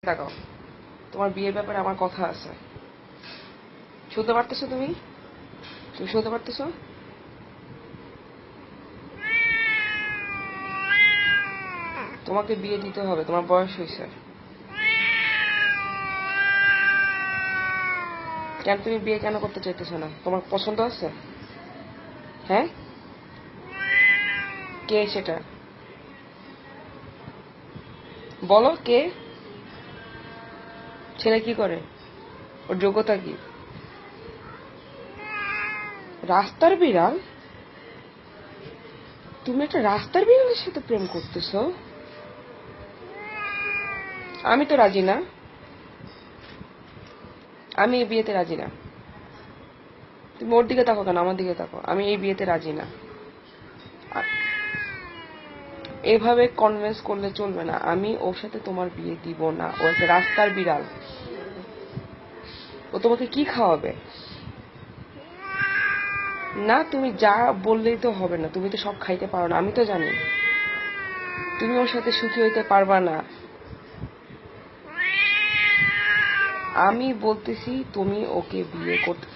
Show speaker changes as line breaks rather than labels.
তাকাও, তোমার বিয়ের ব্যাপারে আমার কথা আছে। শুনতে পারতেছো? তুমি শুনতে পারতেছো? তোমাকে বিয়ে দিতে হবে, তোমার বয়স হয়েছে। কেন তুমি বিয়ে কেন করতে চাইতেছো না? তোমার পছন্দ আছে? হ্যাঁ, কে সেটা বলো। কে? ছেলে কি করে? ওর যোগ্যতা কি? রাস্তার বিড়াল? তুমি একটা রাস্তার বিড়ালের সাথে প্রেম করতেছো? আমি তো রাজি না। আমি এই বিয়েতে রাজি না। তুমি ওর দিকে তাকো কেন, আমার দিকে তাকো। আমি এই বিয়েতে রাজি না। এভাবে কনভিন্স করলে চলবে না। আমি ওর সাথে তোমার বিয়ে দিব না। ও একটা রাস্তার বিড়াল। ও তোমাকে কি খাওয়াবে? না, তুমি যা বললেই তো হবে না। তুমি তো সব খাইতে পারো না, আমি তো জানি। তুমি ওর সাথে সুখী হইতে পারবা না। আমি বলতেছি তুমি ওকে বিয়ে করতে